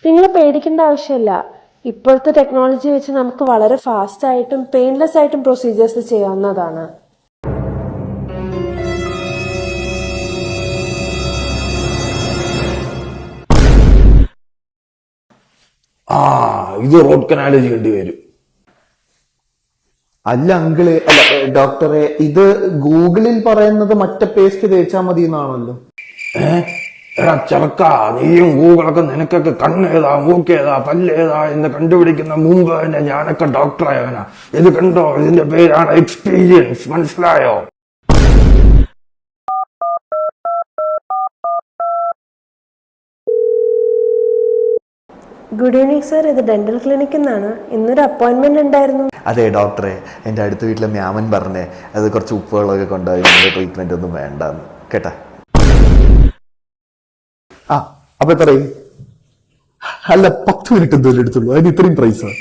നിങ്ങൾ പേടിക്കേണ്ട ആവശ്യമില്ല. ഇപ്പോഴത്തെ ടെക്നോളജി വെച്ച് നമുക്ക് വളരെ ഫാസ്റ്റ് ആയിട്ടും പെയിൻലെസ് ആയിട്ടും പ്രൊസീജിയേഴ്സ് ചെയ്യാവുന്നതാണ്. ഇത് റോഡ് കനാൽ ചെയ്യേണ്ടി വരും. അല്ല അങ്കിള്, അല്ല ഡോക്ടറെ, ഇത് ഗൂഗിളിൽ പറയുന്നത് മറ്റേ പേസ്റ്റ് തേച്ചാ മതി എന്നാണല്ലോ. എടാ ചെറുക്ക, നീയും ഗൂഗിളൊക്കെ നിനക്കൊക്കെ കണ്ണേതാ മൂക്കേതാ പല്ലേതാ എന്ന് കണ്ടുപിടിക്കുന്ന മുമ്പ് തന്നെ ഞാനൊക്കെ ഡോക്ടറായവനാ. ഇത് കണ്ടോ, ഇതിന്റെ പേരാണ് എക്സ്പീരിയൻസ്. മനസ്സിലായോ? ഗുഡ് ഈവനിങ് സർ, ഇത് ഡെന്റൽ ക്ലിനിക്കിൽ നിന്നാണ്. ഇന്നൊരു അപ്പോയിന്റ്മെന്റ് ഉണ്ടായിരുന്നു. അതെ ഡോക്ടറെ, എൻ്റെ അടുത്ത വീട്ടിലെ മ്യാമൻ പറഞ്ഞേ അത് കുറച്ച് ഉപ്പുകളൊക്കെ കൊണ്ടുപോയി ട്രീറ്റ്മെന്റ് ഒന്നും വേണ്ടെന്ന് കേട്ടാ. അപ്പൊ എത്രയും? അല്ല 10 മിനിറ്റ് എന്തോലും എടുത്തുള്ളൂ, അതിന് ഇത്രയും പ്രൈസാണ്.